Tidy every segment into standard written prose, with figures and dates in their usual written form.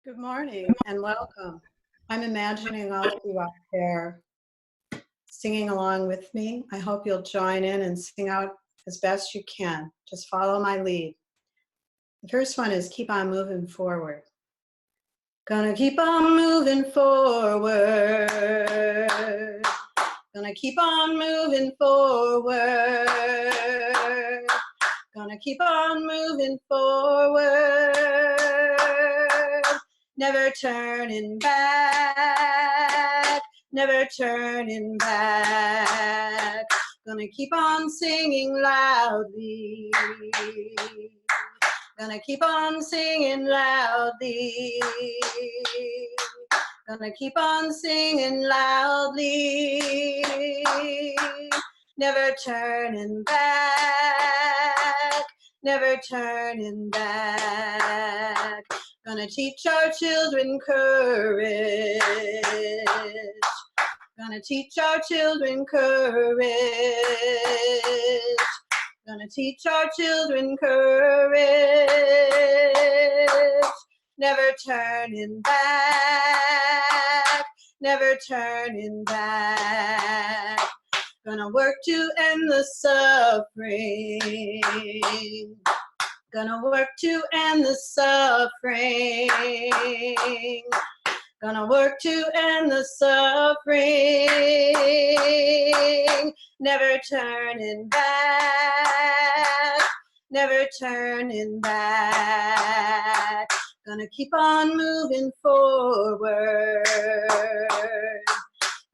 Good morning and welcome. I'm imagining all of you out there singing along with me. I hope you'll join in and sing out as best you can. Just follow my lead. The first one is keep on moving forward. Gonna keep on moving forward. Gonna keep on moving forward. Gonna keep on moving forward. Never turning back, never turning back. Gonna keep on singing loudly. Gonna keep on singing loudly. Gonna keep on singing loudly. Never turning back, never turning back. Gonna teach our children courage. Gonna teach our children courage. Gonna teach our children courage. Never turning back, never turning back. Gonna work to end the suffering. Gonna work to end the suffering. Gonna work to end the suffering. Never turning back, never turning back. Gonna keep on moving forward.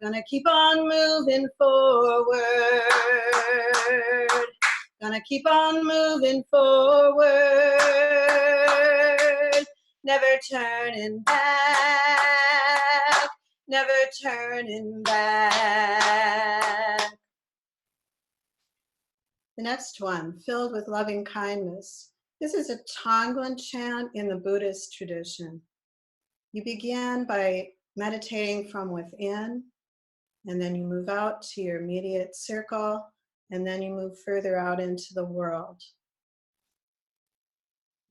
Gonna keep on moving forward. Gonna keep on moving forward. Never turning back, never turning back. The next one, filled with loving kindness. This is a Tonglen chant in the Buddhist tradition. You begin by meditating from within, and then you move out to your immediate circle, and then you move further out into the world.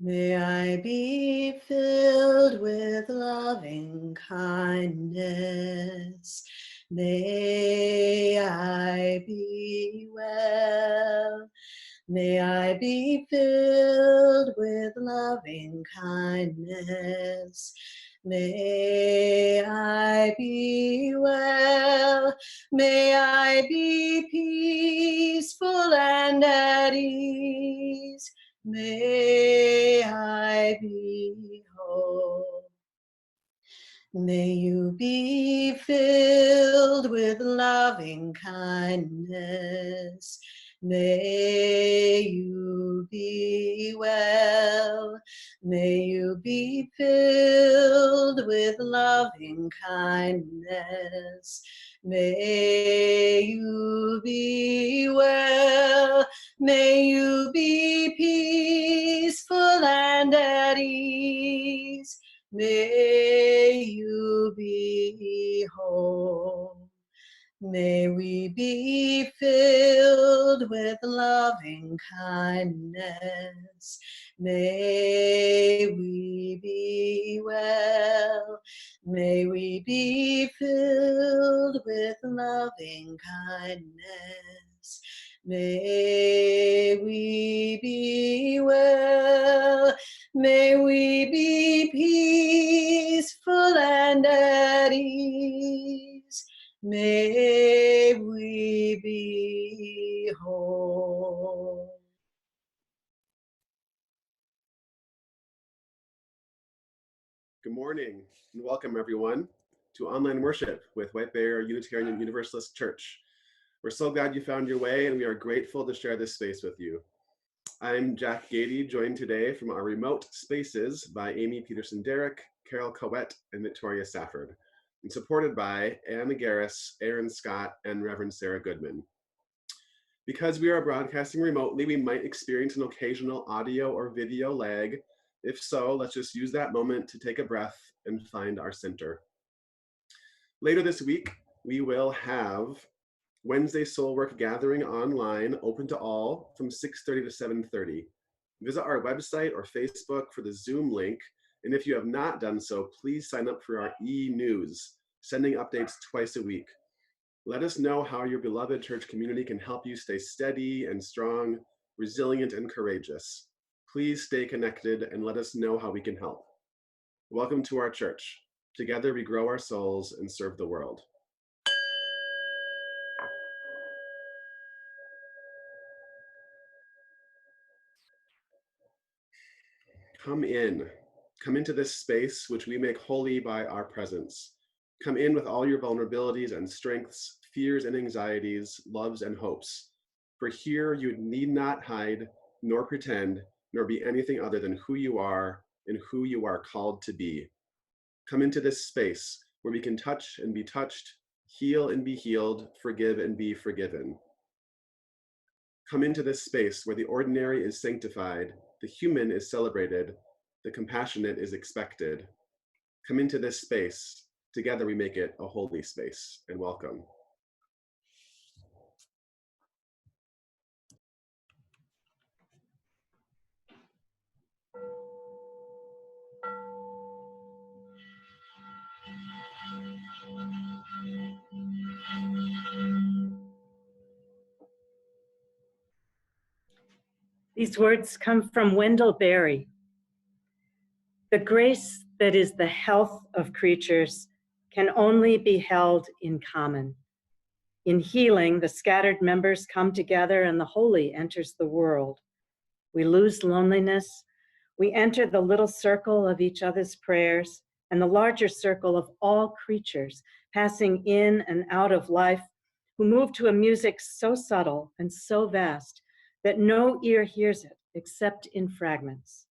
May I be filled with loving kindness. May I be well. May I be filled with loving kindness. May I be well. May I be peaceful and at ease. May I be whole. May you be filled with loving kindness. May you be well. May you be filled with loving kindness. May you be well. May you be peaceful and at ease. May you be whole. May we be filled with loving kindness. May we be well. May we be filled with loving kindness. May we be well. May we be peaceful and at ease. May we be whole. Good morning and welcome everyone to online worship with White Bear Unitarian Universalist Church. We're so glad you found your way and we are grateful to share this space with you. I'm Jack Gady, joined today from our remote spaces by Amy Peterson-Derrick, Carol Coet, and Victoria Safford, and supported by Anne Garris, Aaron Scott, and Reverend Sarah Goodman. Because we are broadcasting remotely, we might experience an occasional audio or video lag. If so, let's just use that moment to take a breath and find our center. Later this week, we will have Wednesday Soul Work Gathering online, open to all, from 6:30 to 7:30. Visit our website or Facebook for the Zoom link, And if you have not done so, please sign up for our e-news, sending updates twice a week. Let us know how your beloved church community can help you stay steady and strong, resilient and courageous. Please stay connected and let us know how we can help. Welcome to our church. Together we grow our souls and serve the world. Come in. Come into this space which we make holy by our presence. Come in with all your vulnerabilities and strengths, fears and anxieties, loves and hopes. For here you need not hide, nor pretend, nor be anything other than who you are and who you are called to be. Come into this space where we can touch and be touched, heal and be healed, forgive and be forgiven. Come into this space where the ordinary is sanctified, the human is celebrated, the compassionate is expected. Come into this space. Together we make it a holy space, and welcome. These words come from Wendell Berry. The grace that is the health of creatures can only be held in common. In healing, the scattered members come together and the holy enters the world. We lose loneliness. We enter the little circle of each other's prayers and the larger circle of all creatures passing in and out of life who move to a music so subtle and so vast that no ear hears it except in fragments.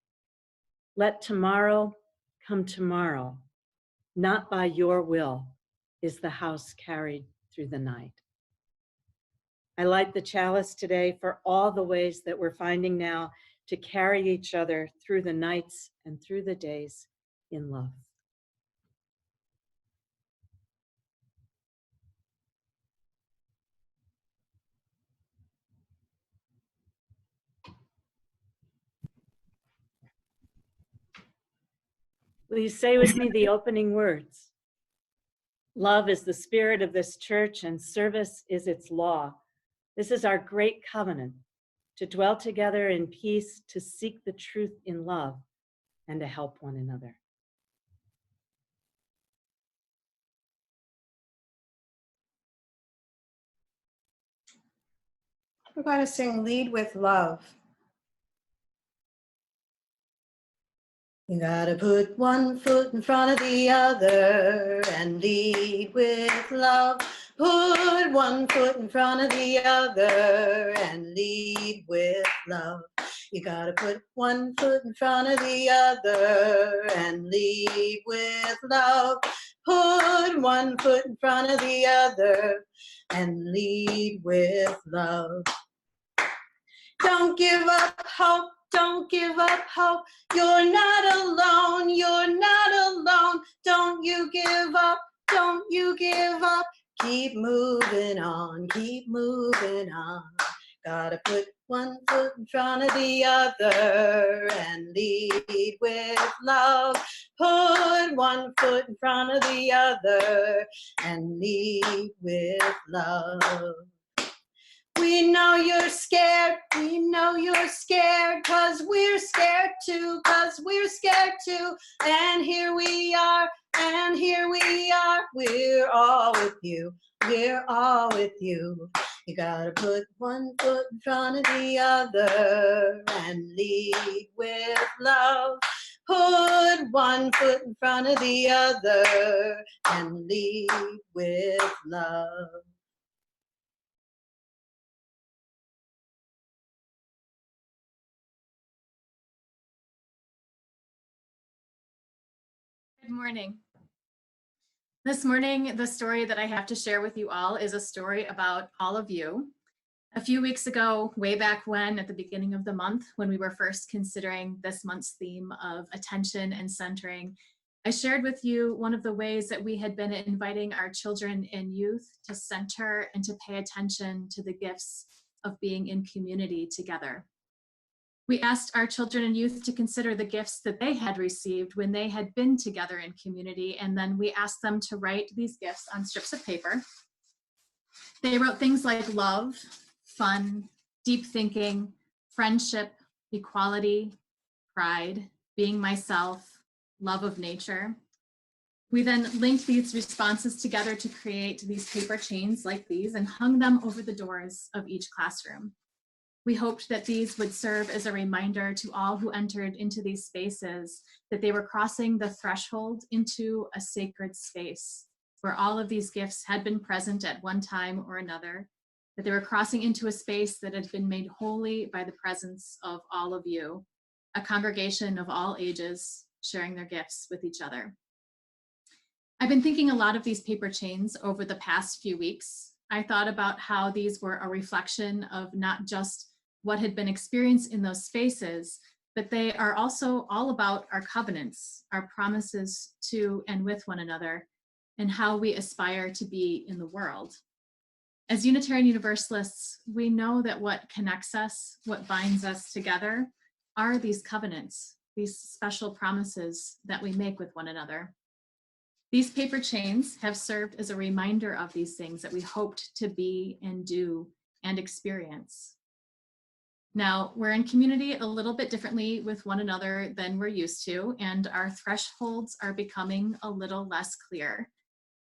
Let tomorrow come tomorrow, not by your will is the house carried through the night. I light the chalice today for all the ways that we're finding now to carry each other through the nights and through the days in love. Will you say with me the opening words? Love is the spirit of this church and service is its law. This is our great covenant, to dwell together in peace, to seek the truth in love, and to help one another. We're going to sing Lead with Love. You gotta put one foot in front of the other and lead with love. Put one foot in front of the other and lead with love. You gotta put one foot in front of the other and lead with love. Put one foot in front of the other and lead with love. Don't give up hope. Don't give up hope. You're not alone. You're not alone. Don't you give up. Don't you give up. Keep moving on. Keep moving on. Gotta put one foot in front of the other and lead with love. Put one foot in front of the other and lead with love. We know you're scared, we know you're scared, 'cause we're scared too, 'cause we're scared too. And here we are, and here we are, we're all with you, we're all with you. You gotta put one foot in front of the other and lead with love. Put one foot in front of the other and lead with love. Good morning. This morning, the story that I have to share with you all is a story about all of you. A few weeks ago, way back when, at the beginning of the month, when we were first considering this month's theme of attention and centering, I shared with you one of the ways that we had been inviting our children and youth to center and to pay attention to the gifts of being in community together. We asked our children and youth to consider the gifts that they had received when they had been together in community, and then we asked them to write these gifts on strips of paper. They wrote things like love, fun, deep thinking, friendship, equality, pride, being myself, love of nature. We then linked these responses together to create these paper chains like these and hung them over the doors of each classroom. We hoped that these would serve as a reminder to all who entered into these spaces that they were crossing the threshold into a sacred space where all of these gifts had been present at one time or another, that they were crossing into a space that had been made holy by the presence of all of you, a congregation of all ages sharing their gifts with each other. I've been thinking a lot of these paper chains over the past few weeks. I thought about how these were a reflection of not just what had been experienced in those spaces, but they are also all about our covenants, our promises to and with one another, and how we aspire to be in the world. As Unitarian Universalists, we know that what connects us, what binds us together, are these covenants, these special promises that we make with one another. These paper chains have served as a reminder of these things that we hoped to be and do and experience. Now, we're in community a little bit differently with one another than we're used to, and our thresholds are becoming a little less clear.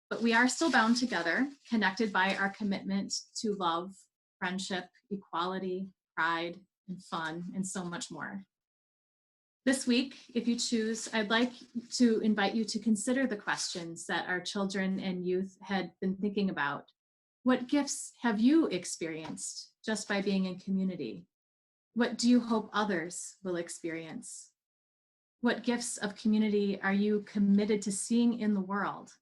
But we are still bound together, connected by our commitment to love, friendship, equality, pride, and fun, and so much more. This week, if you choose, I'd like to invite you to consider the questions that our children and youth had been thinking about. What gifts have you experienced just by being in community? What do you hope others will experience? What gifts of community are you committed to seeing in the world?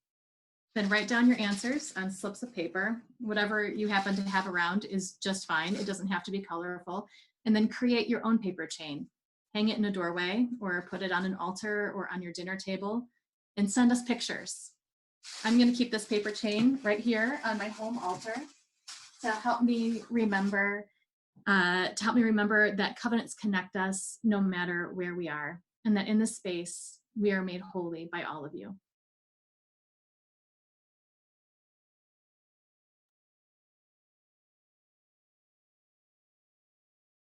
Then write down your answers on slips of paper. Whatever you happen to have around is just fine. It doesn't have to be colorful. And then create your own paper chain. Hang it in a doorway or put it on an altar or on your dinner table and send us pictures. I'm going to keep this paper chain right here on my home altar to help me remember that covenants connect us no matter where we are, and that in this space we are made holy by all of you.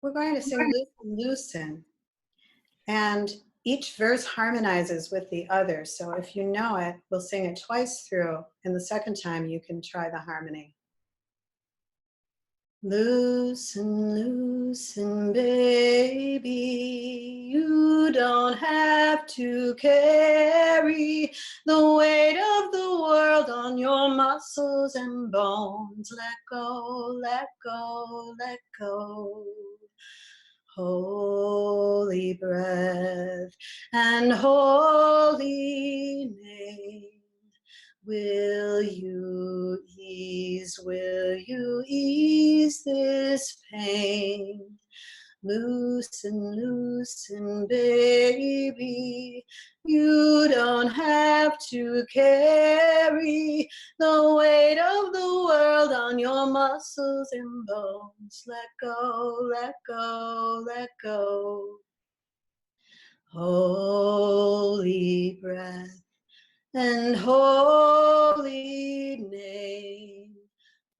We're going to sing Loosen, Loosen. And each verse harmonizes with the other. So if you know it, we'll sing it twice through. And the second time you can try the harmony. Loosen, loosen, baby, you don't have to carry the weight of the world on your muscles and bones. Let go, let go, let go. Holy breath and holy name. Will you ease this pain? Loosen, loosen, baby. You don't have to carry the weight of the world on your muscles and bones. Let go, let go, let go. Holy breath and holy name,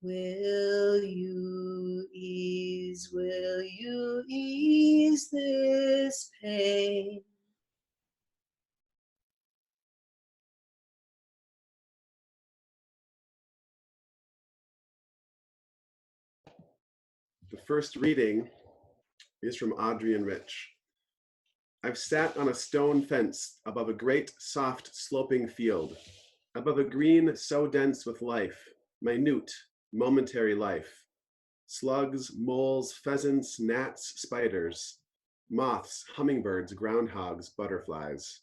will you ease this pain? The first reading is from Audrey and Rich. I've sat on a stone fence above a great, soft, sloping field, above a green so dense with life, minute, momentary life. Slugs, moles, pheasants, gnats, spiders, moths, hummingbirds, groundhogs, butterflies.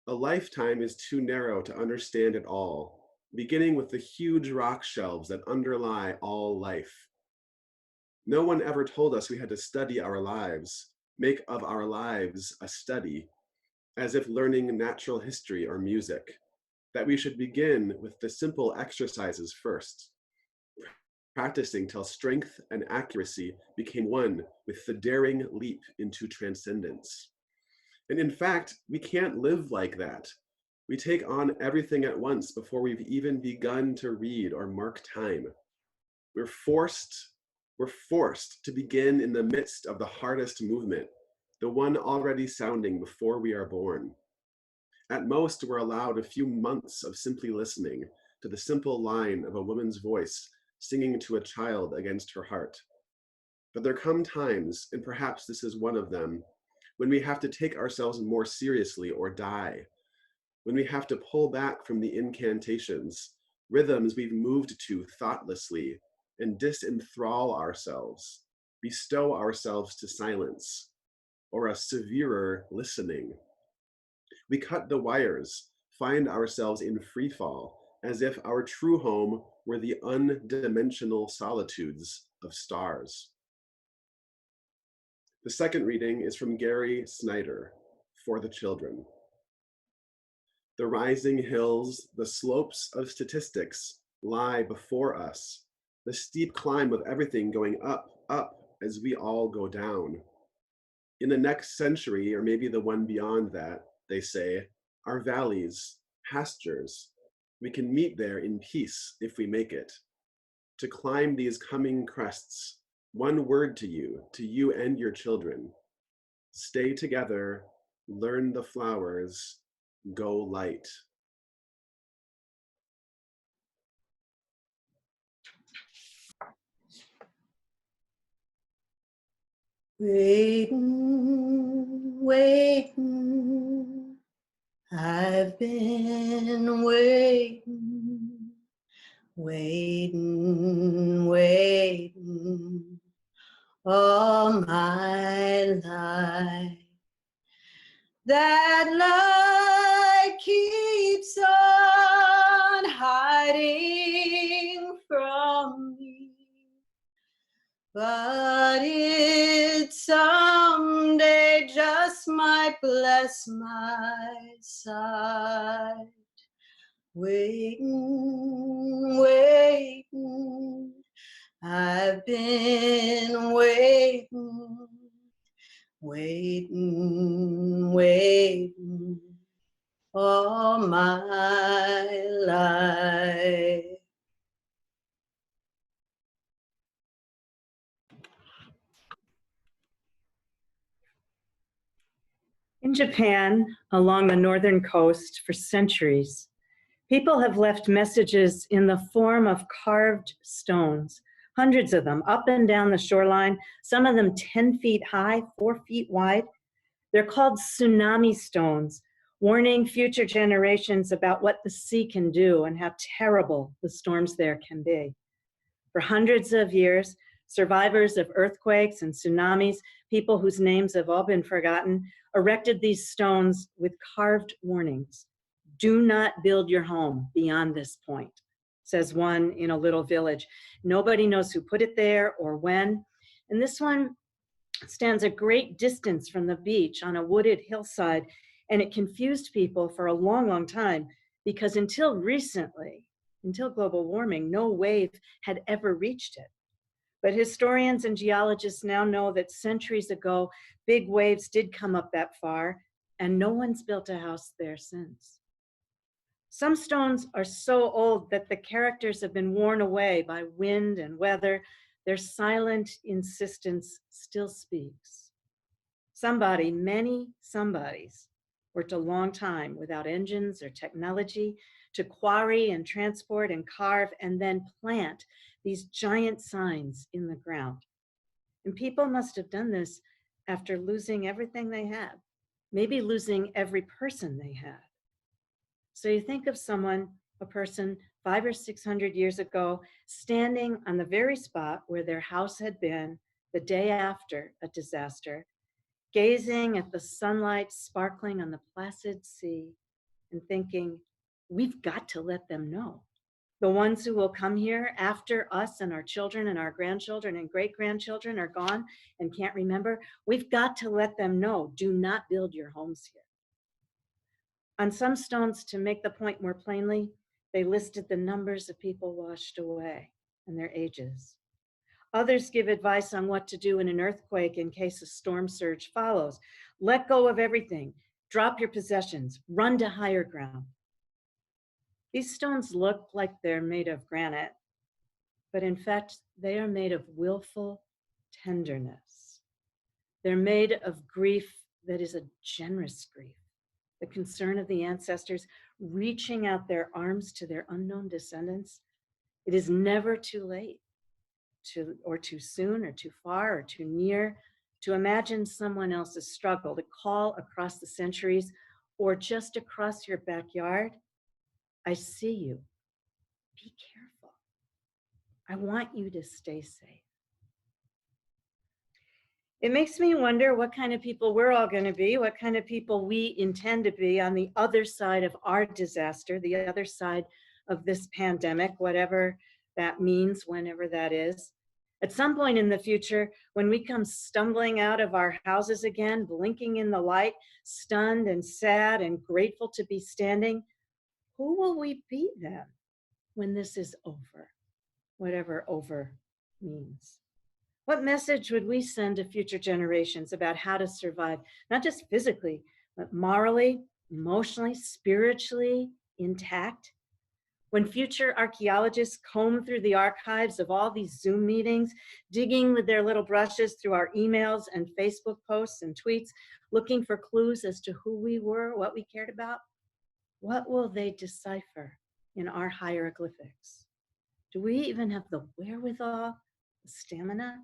A lifetime is too narrow to understand it all, beginning with the huge rock shelves that underlie all life. No one ever told us we had to study our lives, make of our lives a study, as if learning natural history or music, that we should begin with the simple exercises first. practicing till strength and accuracy became one with the daring leap into transcendence. And in fact, we can't live like that. We take on everything at once before we've even begun to read or mark time. We're forced to begin in the midst of the hardest movement, the one already sounding before we are born. At most, we're allowed a few months of simply listening to the simple line of a woman's voice singing to a child against her heart. But there come times, and perhaps this is one of them, when we have to take ourselves more seriously or die, when we have to pull back from the incantations, rhythms we've moved to thoughtlessly, and disenthrall ourselves, bestow ourselves to silence, or a severer listening. We cut the wires, find ourselves in free fall, as if our true home were the undimensional solitudes of stars. The second reading is from Gary Snyder, For the Children. The rising hills, the slopes of statistics lie before us, the steep climb of everything going up, up as we all go down. In the next century, or maybe the one beyond that, they say, are valleys, pastures. We can meet there in peace if we make it. To climb these coming crests, one word to you and your children. Stay together, learn the flowers, go light. Waiting, waiting, I've been waiting, waiting, waiting all my life. That light keeps on hiding from me, but it someday just might bless my sight. Waiting, waiting, I've been waiting, waiting, waiting all my life. In Japan, along the northern coast for centuries, people have left messages in the form of carved stones, hundreds of them up and down the shoreline, some of them 10 feet high, 4 feet wide. They're called tsunami stones, warning future generations about what the sea can do and how terrible the storms there can be. For hundreds of years, survivors of earthquakes and tsunamis, people whose names have all been forgotten, erected these stones with carved warnings. Do not build your home beyond this point, says one in a little village. Nobody knows who put it there or when. And this one stands a great distance from the beach on a wooded hillside, and it confused people for a long, long time because until recently, until global warming, no wave had ever reached it. But historians and geologists now know that centuries ago, big waves did come up that far, and no one's built a house there since. Some stones are so old that the characters have been worn away by wind and weather. Their silent insistence still speaks. Somebody, many somebodies, worked a long time without engines or technology to quarry and transport and carve and then plant these giant signs in the ground. And people must have done this after losing everything they had, maybe losing every person they had. So you think of someone, a person 500 or 600 years ago, standing on the very spot where their house had been the day after a disaster, gazing at the sunlight sparkling on the placid sea and thinking, we've got to let them know. The ones who will come here after us and our children and our grandchildren and great-grandchildren are gone and can't remember, we've got to let them know, do not build your homes here. On some stones, to make the point more plainly, they listed the numbers of people washed away. and their ages. Others give advice on what to do in an earthquake in case a storm surge follows. Let go of everything. Drop your possessions. Run to higher ground. These stones look like they're made of granite, but in fact, they are made of willful tenderness. They're made of grief that is a generous grief, the concern of the ancestors reaching out their arms to their unknown descendants. It is never too late, or too soon, or too far, or too near to imagine someone else's struggle, to call across the centuries or just across your backyard. I see you. Be careful. I want you to stay safe. It makes me wonder what kind of people we're all going to be, what kind of people we intend to be on the other side of our disaster, the other side of this pandemic, whatever that means, whenever that is. At some point in the future, when we come stumbling out of our houses again, blinking in the light, stunned and sad and grateful to be standing, who will we be then when this is over, whatever over means? What message would we send to future generations about how to survive, not just physically, but morally, emotionally, spiritually intact? When future archaeologists comb through the archives of all these Zoom meetings, digging with their little brushes through our emails and Facebook posts and tweets, looking for clues as to who we were, what we cared about, what will they decipher in our hieroglyphics? Do we even have the wherewithal, the stamina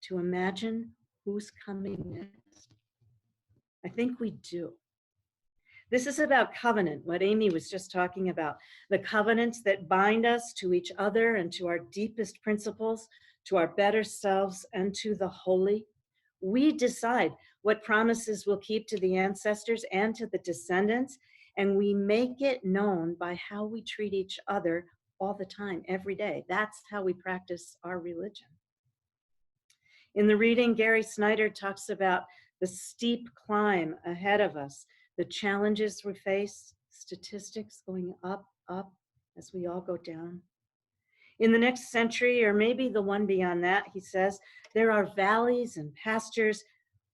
to imagine who's coming next? I think we do. This is about covenant, what Amy was just talking about, the covenants that bind us to each other and to our deepest principles, to our better selves and to the holy. We decide what promises we'll keep to the ancestors and to the descendants, and we make it known by how we treat each other all the time, every day. That's how we practice our religion. In the reading, Gary Snyder talks about the steep climb ahead of us, the challenges we face, statistics going up as we all go down. In the next century, or maybe the one beyond that, he says, there are valleys and pastures.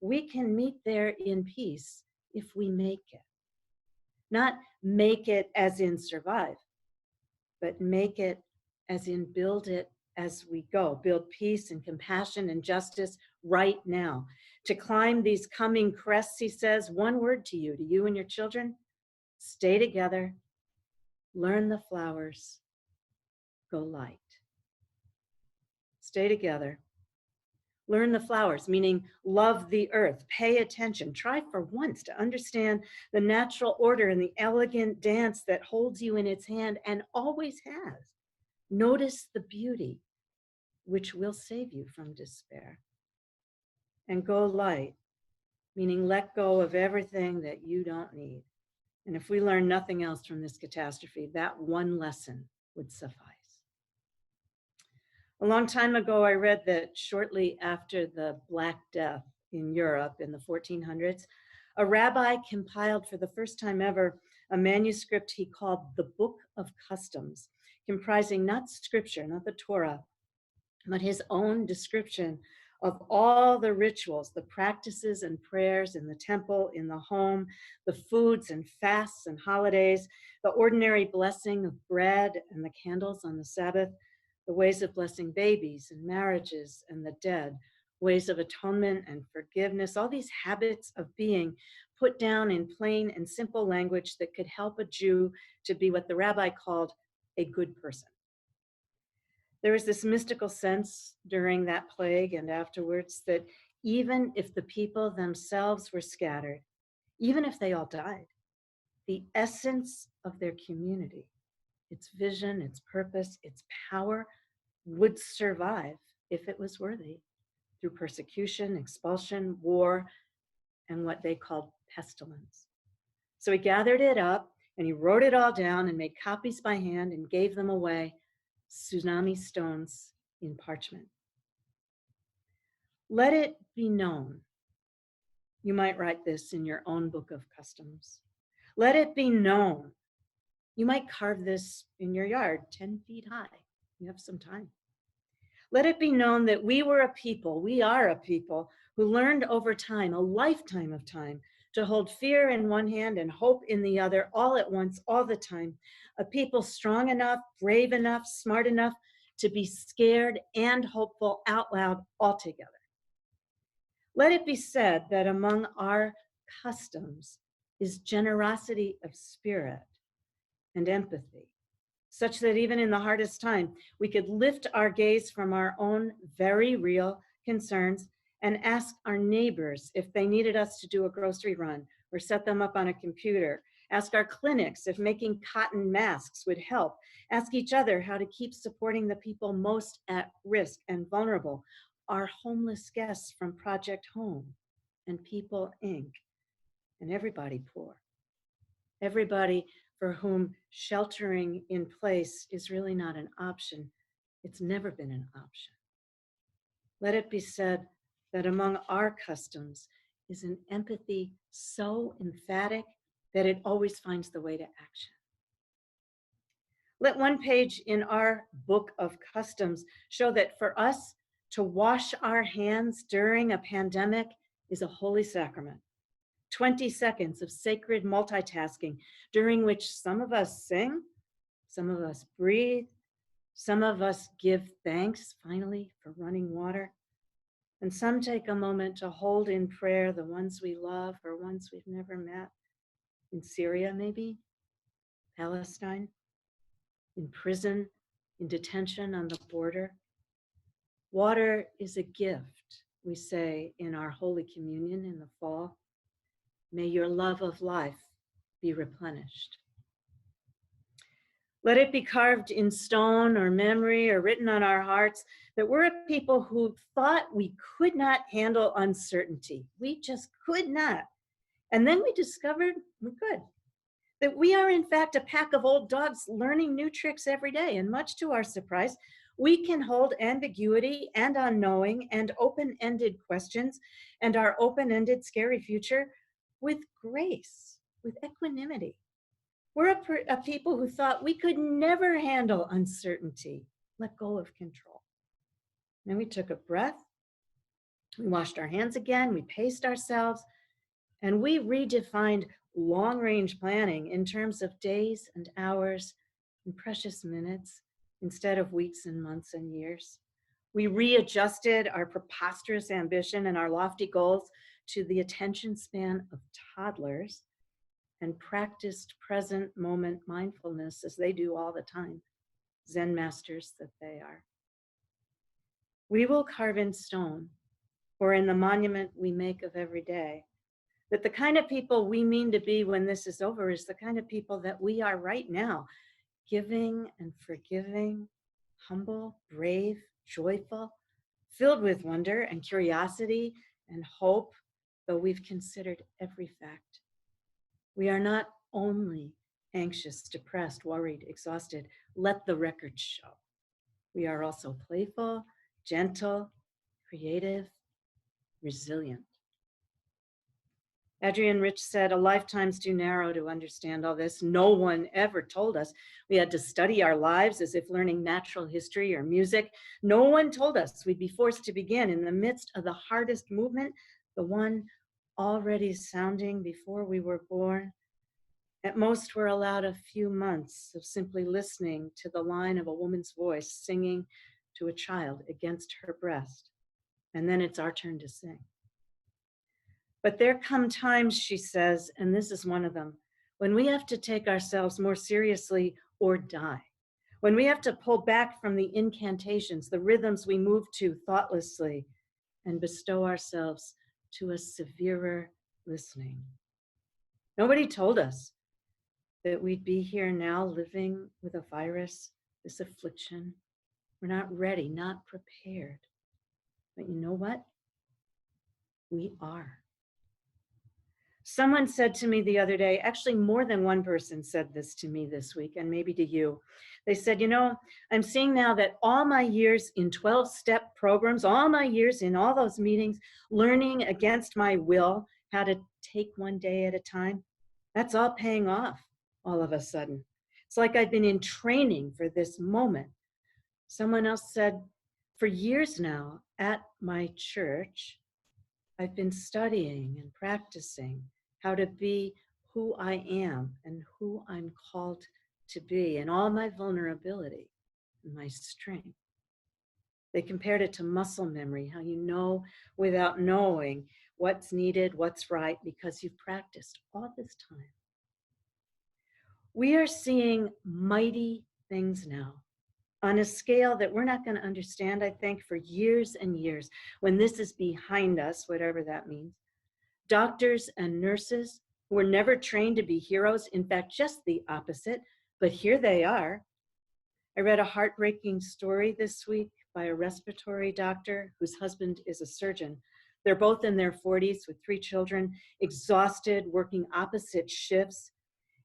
We can meet there in peace if we make it. Not make it as in survive, but make it as in build it as we go. Build peace and compassion and justice right now. To climb these coming crests, he says, one word to you and your children: stay together, learn the flowers, go light. Stay together. Learn the flowers, meaning love the earth, pay attention, try for once to understand the natural order and the elegant dance that holds you in its hand and always has. Notice the beauty, which will save you from despair. And go light, meaning let go of everything that you don't need. And if we learn nothing else from this catastrophe, that one lesson would suffice. A long time ago, I read that shortly after the Black Death in Europe in the 1400s, a rabbi compiled for the first time ever a manuscript he called the Book of Customs, comprising not scripture, not the Torah, but his own description of all the rituals, the practices and prayers in the temple, in the home, the foods and fasts and holidays, the ordinary blessing of bread and the candles on the Sabbath, the ways of blessing babies and marriages and the dead, ways of atonement and forgiveness, all these habits of being put down in plain and simple language that could help a Jew to be what the rabbi called a good person. There was this mystical sense during that plague and afterwards that even if the people themselves were scattered, even if they all died, the essence of their community, its vision, its purpose, its power would survive if it was worthy through persecution, expulsion, war, and what they called pestilence. So he gathered it up and he wrote it all down and made copies by hand and gave them away, tsunami stones in parchment. Let it be known. You might write this in your own book of customs. Let it be known. You might carve this in your yard 10 feet high. You have some time. Let it be known that we are a people who learned over time, a lifetime of time, to hold fear in one hand and hope in the other, all at once, all the time. A people strong enough, brave enough, smart enough to be scared and hopeful out loud altogether. Let it be said that among our customs is generosity of spirit and empathy, such that even in the hardest time, we could lift our gaze from our own very real concerns and ask our neighbors if they needed us to do a grocery run or set them up on a computer. Ask our clinics if making cotton masks would help. Ask each other how to keep supporting the people most at risk and vulnerable. Our homeless guests from Project Home and People Inc. and everybody poor. Everybody for whom sheltering in place is really not an option. It's never been an option. Let it be said that among our customs is an empathy so emphatic that it always finds the way to action. Let one page in our book of customs show that for us to wash our hands during a pandemic is a holy sacrament. 20 seconds of sacred multitasking during which some of us sing, some of us breathe, some of us give thanks finally for running water, and some take a moment to hold in prayer the ones we love or ones we've never met, in Syria maybe, Palestine, in prison, in detention on the border. Water is a gift, we say in our Holy Communion in the fall. May your love of life be replenished. Let it be carved in stone or memory or written on our hearts that we're a people who thought we could not handle uncertainty. We just could not. And then we discovered we could. That we are in fact a pack of old dogs learning new tricks every day. And much to our surprise, we can hold ambiguity and unknowing and open-ended questions and our open-ended scary future with grace, with equanimity. We're a people who thought we could never handle uncertainty, let go of control. Then we took a breath, we washed our hands again, we paced ourselves, and we redefined long-range planning in terms of days and hours and precious minutes instead of weeks and months and years. We readjusted our preposterous ambition and our lofty goals to the attention span of toddlers and practiced present moment mindfulness as they do all the time, Zen masters that they are. We will carve in stone or in the monument we make of every day that the kind of people we mean to be when this is over is the kind of people that we are right now, giving and forgiving, humble, brave, joyful, filled with wonder and curiosity and hope, though we've considered every fact. We are not only anxious, depressed, worried, exhausted. Let the record show. We are also playful, gentle, creative, resilient. Adrienne Rich said, a lifetime's too narrow to understand all this. No one ever told us we had to study our lives as if learning natural history or music. No one told us we'd be forced to begin in the midst of the hardest movement, the one already sounding before we were born. At most, we're allowed a few months of simply listening to the line of a woman's voice singing to a child against her breast. And then it's our turn to sing. But there come times, she says, and this is one of them, when we have to take ourselves more seriously or die. When we have to pull back from the incantations, the rhythms we move to thoughtlessly, and bestow ourselves to a severer listening. Nobody told us that we'd be here now living with a virus, this affliction. We're not ready, not prepared. But you know what? We are. Someone said to me the other day, actually more than one person said this to me this week, and maybe to you. They said, you know, I'm seeing now that all my years in 12-step programs, all my years in all those meetings, learning against my will how to take one day at a time, that's all paying off all of a sudden. It's like I've been in training for this moment. Someone else said, For years now at my church, I've been studying and practicing how to be who I am and who I'm called to be, and all my vulnerability and my strength. They compared it to muscle memory, how you know without knowing what's needed, what's right, because you've practiced all this time. We are seeing mighty things now on a scale that we're not going to understand, I think, for years and years. When this is behind us, whatever that means, doctors and nurses who were never trained to be heroes, in fact, just the opposite, but here they are. I read a heartbreaking story this week by a respiratory doctor whose husband is a surgeon. They're both in their 40s with 3 children, exhausted, working opposite shifts.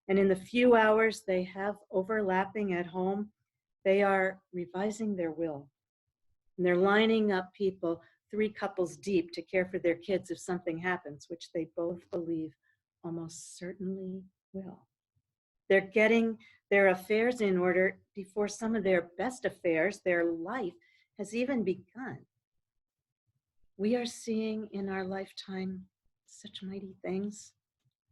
And in the few hours they have overlapping at home, they are revising their will. And they're lining up people, 3 couples deep, to care for their kids if something happens, which they both believe almost certainly will. They're getting their affairs in order before some of their best affairs, their life, has even begun. We are seeing in our lifetime such mighty things.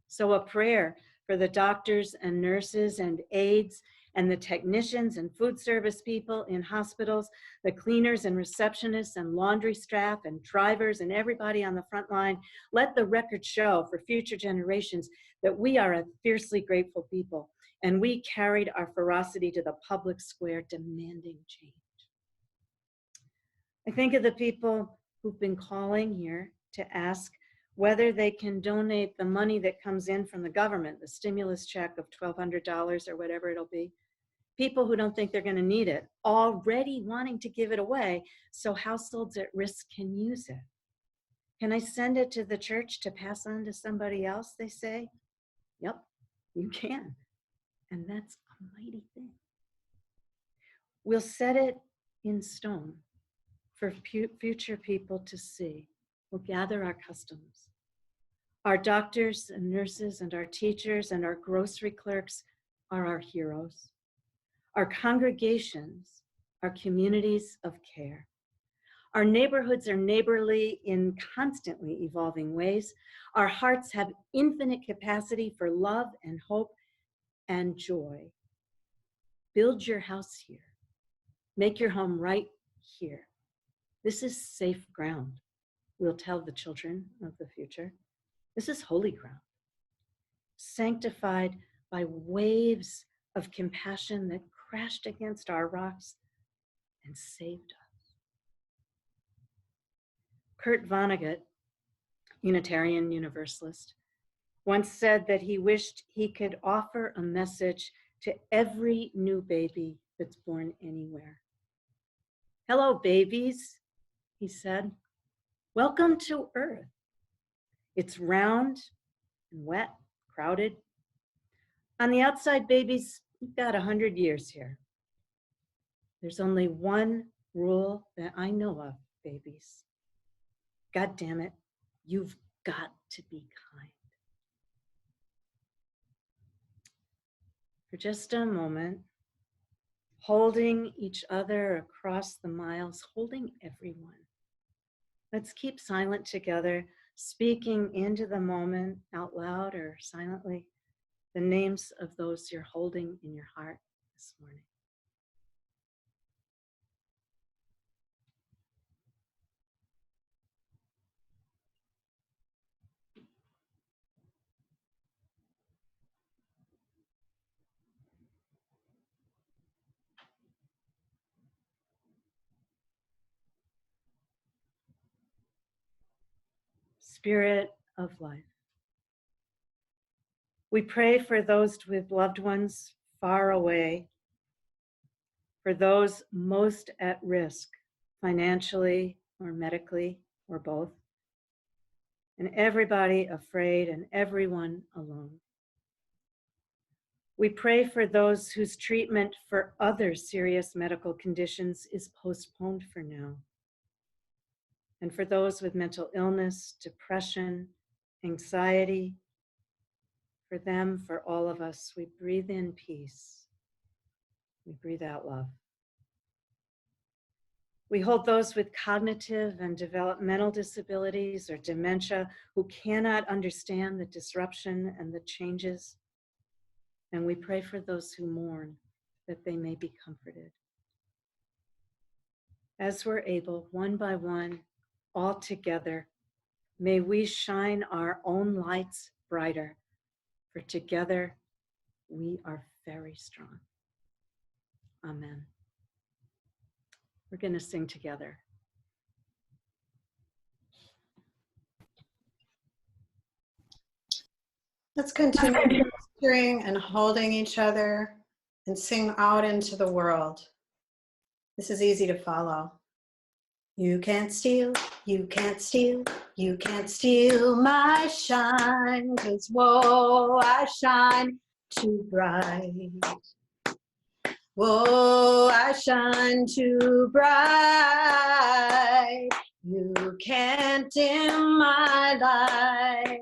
So a prayer for the doctors and nurses and aides and the technicians and food service people in hospitals, the cleaners and receptionists and laundry staff and drivers and everybody on the front line. Let the record show for future generations that we are a fiercely grateful people, and we carried our ferocity to the public square demanding change. I think of the people who've been calling here to ask whether they can donate the money that comes in from the government, the stimulus check of $1,200 or whatever it'll be. People who don't think they're going to need it, already wanting to give it away so households at risk can use it. Can I send it to the church to pass on to somebody else, they say? Yep, you can. And that's a mighty thing. We'll set it in stone for future people to see. We'll gather our customs. Our doctors and nurses and our teachers and our grocery clerks are our heroes. Our congregations are communities of care. Our neighborhoods are neighborly in constantly evolving ways. Our hearts have infinite capacity for love and hope and joy. Build your house here. Make your home right here. This is safe ground, we'll tell the children of the future. This is holy ground, sanctified by waves of compassion that crashed against our rocks and saved us. Kurt Vonnegut, Unitarian Universalist, once said that he wished he could offer a message to every new baby that's born anywhere. Hello, babies, he said. Welcome to Earth. It's round and wet, crowded. On the outside, babies, you've got 100 years here. There's only one rule that I know of, babies. God damn it, you've got to be kind. For just a moment, holding each other across the miles, holding everyone. Let's keep silent together, speaking into the moment out loud or silently, the names of those you're holding in your heart this morning. Spirit of life. We pray for those with loved ones far away, for those most at risk, financially or medically or both, and everybody afraid and everyone alone. We pray for those whose treatment for other serious medical conditions is postponed for now, and for those with mental illness, depression, anxiety. For them, for all of us, we breathe in peace. We breathe out love. We hold those with cognitive and developmental disabilities or dementia who cannot understand the disruption and the changes. And we pray for those who mourn, that they may be comforted. As we're able, one by one, all together, may we shine our own lights brighter, for together we are very strong. Amen. We're going to sing together. Let's continue nurturing and holding each other and sing out into the world. This is easy to follow. You can't steal, you can't steal, you can't steal my shine, 'cause whoa, I shine too bright. Whoa, I shine too bright. You can't dim my light.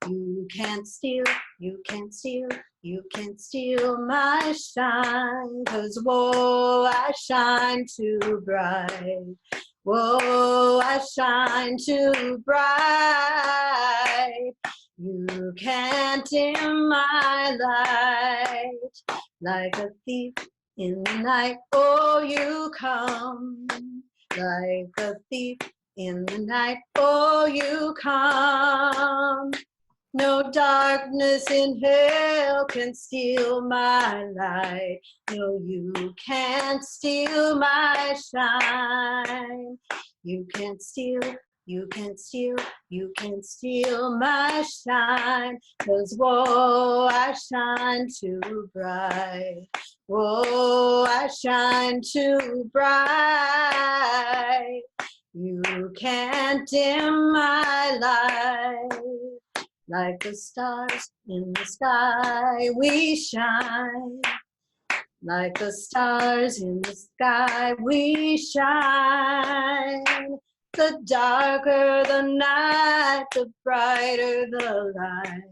You can't steal, you can't steal, you can't steal my shine, 'cause whoa, I shine too bright. Whoa, I shine too bright. You can't dim my light. Like a thief in the night, oh, you come. Like a thief in the night, oh, you come. No darkness in hell can steal my light. No, you can't steal my shine. You can't steal, you can't steal, you can't steal my shine. 'Cause whoa, I shine too bright. Whoa, I shine too bright. You can't dim my light. Like the stars in the sky, we shine. Like the stars in the sky, we shine. The darker the night, the brighter the light.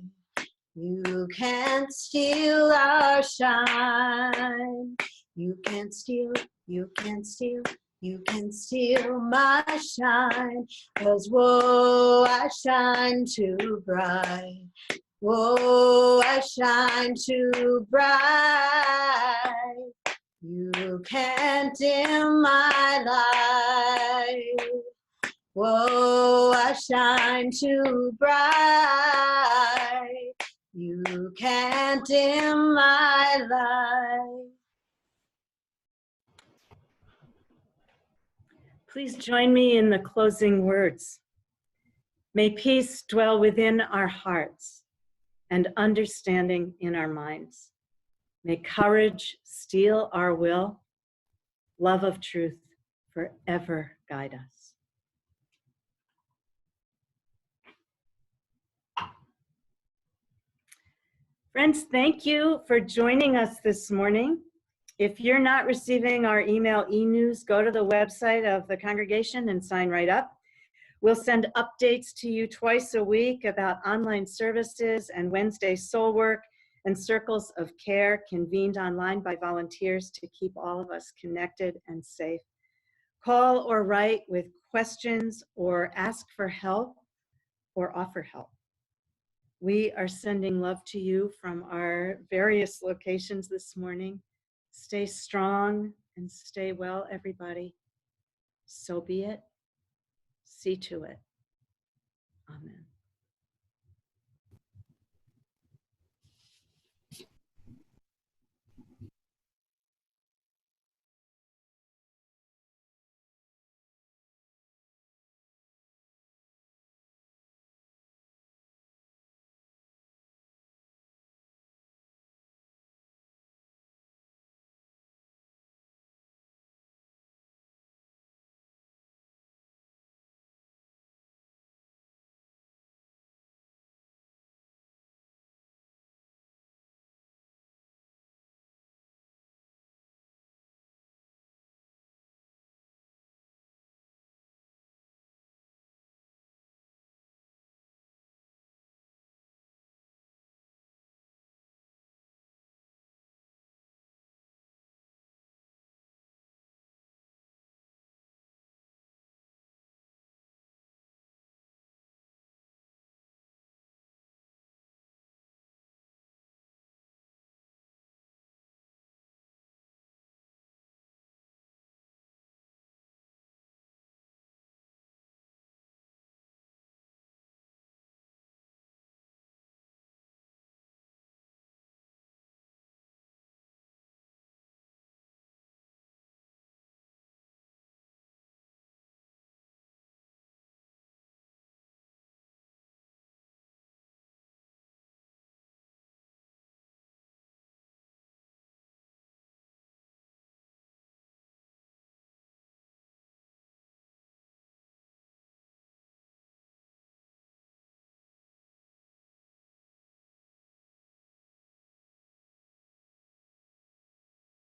You can't steal our shine. You can't steal, you can't steal, you can't steal my shine. 'Cause whoa, I shine too bright. Whoa, I shine too bright. You can't dim my light. Whoa, I shine too bright. You can't dim my light. Please join me in the closing words. May peace dwell within our hearts and understanding in our minds. May courage steel our will, love of truth forever guide us. Friends, thank you for joining us this morning. If you're not receiving our email e-news, go to the website of the congregation and sign right up. We'll send updates to you twice a week about online services and Wednesday soul work and circles of care convened online by volunteers to keep all of us connected and safe. Call or write with questions or ask for help or offer help. We are sending love to you from our various locations this morning. Stay strong and stay well, everybody. So be it. See to it. Amen.